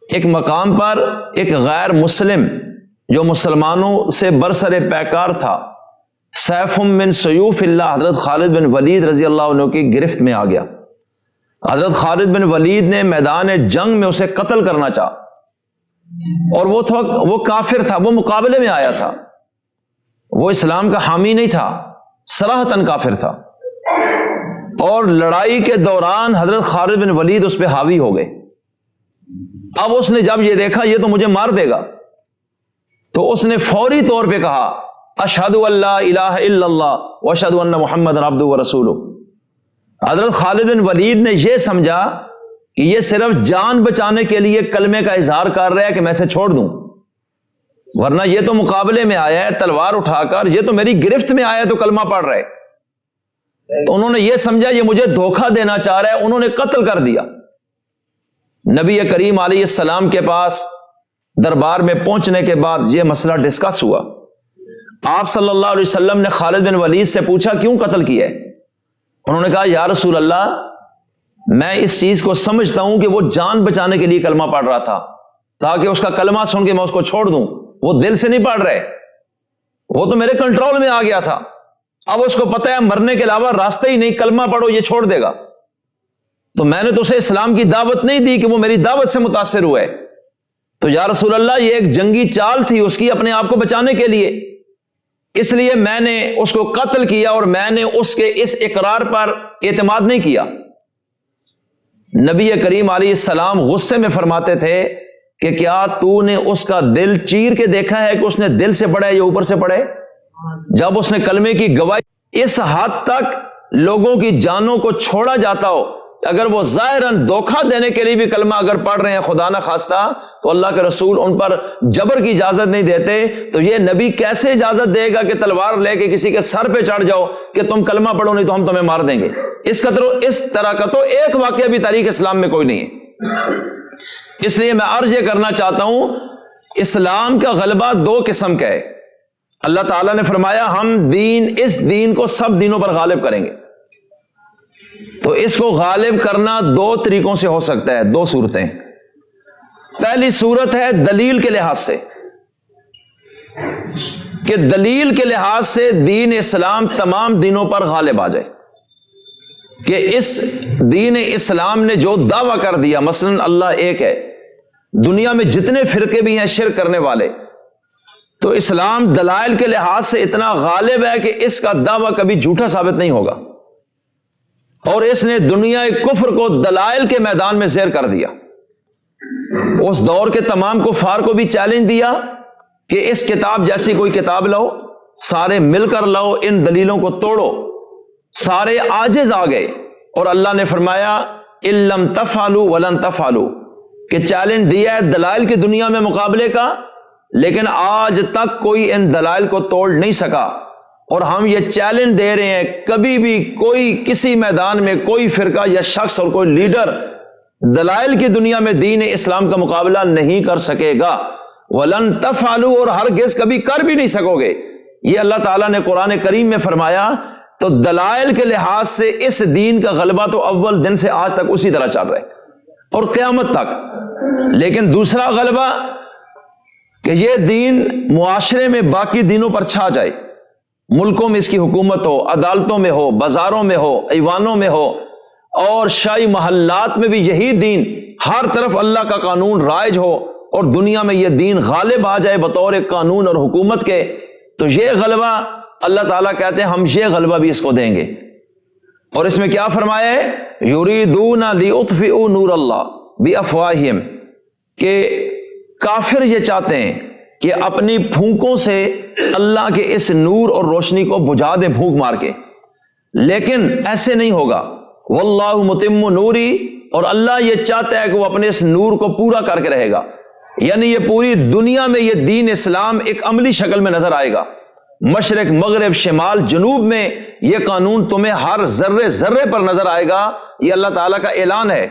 ایک مقام پر ایک غیر مسلم جو مسلمانوں سے برسر پیکار تھا، سیف من سیوف اللہ، حضرت خالد بن ولید رضی اللہ عنہ کی گرفت میں آ گیا۔ حضرت خالد بن ولید نے میدان جنگ میں اسے قتل کرنا چاہا، اور وہ کافر تھا، وہ مقابلے میں آیا تھا، وہ اسلام کا حامی نہیں تھا، صراحتاً کافر تھا، اور لڑائی کے دوران حضرت خالد بن ولید اس پہ حاوی ہو گئے۔ اب اس نے جب یہ دیکھا یہ تو مجھے مار دے گا، تو اس نے فوری طور پہ کہا اشہد ان لا الہ الا اللہ واشہد ان محمد عبدہ ورسولہ۔ حضرت خالد بن ولید نے یہ سمجھا کہ یہ صرف جان بچانے کے لیے کلمے کا اظہار کر رہا ہے کہ میں اسے چھوڑ دوں، ورنہ یہ تو مقابلے میں آیا ہے تلوار اٹھا کر، یہ تو میری گرفت میں آیا ہے تو کلمہ پڑھ رہا ہے۔ تو انہوں نے یہ سمجھا یہ مجھے دھوکہ دینا چاہ رہا ہے، انہوں نے قتل کر دیا۔ نبی کریم علیہ السلام کے پاس دربار میں پہنچنے کے بعد یہ مسئلہ ڈسکس ہوا۔ آپ صلی اللہ علیہ وسلم نے خالد بن ولید سے پوچھا کیوں قتل کیا ہے؟ انہوں نے کہا یا رسول اللہ، میں اس چیز کو سمجھتا ہوں کہ وہ جان بچانے کے لیے کلمہ پڑھ رہا تھا، تاکہ اس کا کلمہ سن کے میں اس کو چھوڑ دوں۔ وہ دل سے نہیں پڑھ رہے، وہ تو میرے کنٹرول میں آ گیا تھا، اب اس کو پتہ ہے مرنے کے علاوہ راستہ ہی نہیں، کلمہ پڑھو یہ چھوڑ دے گا، تو میں نے تو اسے اسلام کی دعوت نہیں دی کہ وہ میری دعوت سے متاثر ہوئے۔ تو یا رسول اللہ یہ ایک جنگی چال تھی اس کی اپنے آپ کو بچانے کے لیے، اس لیے میں نے اس کو قتل کیا، اور میں نے اس کے اس اقرار پر اعتماد نہیں کیا۔ نبی کریم علیہ السلام غصے میں فرماتے تھے کہ کیا تو نے اس کا دل چیر کے دیکھا ہے کہ اس نے دل سے پڑھا ہے یا اوپر سے پڑھے؟ جب اس نے کلمے کی گواہی اس حد تک لوگوں کی جانوں کو چھوڑا جاتا ہو، اگر وہ ظاہراً دھوکہ دینے کے لیے بھی کلمہ اگر پڑھ رہے ہیں خدا نہ خواستہ، تو اللہ کے رسول ان پر جبر کی اجازت نہیں دیتے، تو یہ نبی کیسے اجازت دے گا کہ تلوار لے کے کسی کے سر پہ چڑھ جاؤ کہ تم کلمہ پڑھو نہیں تو ہم تمہیں مار دیں گے؟ اس طرح کا تو ایک واقعہ بھی تاریخ اسلام میں کوئی نہیں ہے۔ اس لیے میں عرض یہ کرنا چاہتا ہوں، اسلام کا غلبہ دو قسم کا ہے۔ اللہ تعالیٰ نے فرمایا ہم اس دین کو سب دینوں پر غالب کریں گے، تو اس کو غالب کرنا دو طریقوں سے ہو سکتا ہے، دو صورتیں۔ پہلی صورت ہے دلیل کے لحاظ سے، کہ دلیل کے لحاظ سے دین اسلام تمام دینوں پر غالب آ جائے، کہ اس دین اسلام نے جو دعویٰ کر دیا، مثلا اللہ ایک ہے، دنیا میں جتنے فرقے بھی ہیں شرک کرنے والے، تو اسلام دلائل کے لحاظ سے اتنا غالب ہے کہ اس کا دعویٰ کبھی جھوٹا ثابت نہیں ہوگا، اور اس نے دنیا کفر کو دلائل کے میدان میں زیر کر دیا۔ اس دور کے تمام کفار کو بھی چیلنج دیا کہ اس کتاب جیسی کوئی کتاب لاؤ، سارے مل کر لاؤ، ان دلیلوں کو توڑو، سارے عاجز آ گئے، اور اللہ نے فرمایا اِن لَمْ تَفْعَلُوا وَلَن تَفْعَلُوا، کہ چیلنج دیا ہے دلائل کی دنیا میں مقابلے کا، لیکن آج تک کوئی ان دلائل کو توڑ نہیں سکا، اور ہم یہ چیلنج دے رہے ہیں کبھی بھی کوئی کسی میدان میں کوئی فرقہ یا شخص اور کوئی لیڈر دلائل کی دنیا میں دین اسلام کا مقابلہ نہیں کر سکے گا، وَلَن تَفْعَلُوا، اور ہرگز کبھی کر بھی نہیں سکو گے۔ یہ اللہ تعالیٰ نے قرآن کریم میں فرمایا، تو دلائل کے لحاظ سے اس دین کا غلبہ تو اول دن سے آج تک اسی طرح چل رہا ہے اور قیامت تک۔ لیکن دوسرا غلبہ کہ یہ دین معاشرے میں باقی دینوں پر چھا جائے، ملکوں میں اس کی حکومت ہو، عدالتوں میں ہو، بازاروں میں ہو، ایوانوں میں ہو، اور شاہی محلات میں بھی یہی دین، ہر طرف اللہ کا قانون رائج ہو، اور دنیا میں یہ دین غالب آ جائے بطور قانون اور حکومت کے، تو یہ غلبہ اللہ تعالیٰ کہتے ہیں ہم یہ غلبہ بھی اس کو دیں گے۔ اور اس میں کیا فرمایا ہے؟ یریدون لیطفئوا نور اللہ بافواہہم، کہ کافر یہ چاہتے ہیں کہ اپنی پھونکوں سے اللہ کے اس نور اور روشنی کو بجھا دیں پھونک مار کے، لیکن ایسے نہیں ہوگا۔ واللہ متم نوری، اور اللہ یہ چاہتا ہے کہ وہ اپنے اس نور کو پورا کر کے رہے گا، یعنی یہ پوری دنیا میں یہ دین اسلام ایک عملی شکل میں نظر آئے گا، مشرق مغرب شمال جنوب میں یہ قانون تمہیں ہر ذرے ذرے پر نظر آئے گا، یہ اللہ تعالیٰ کا اعلان ہے۔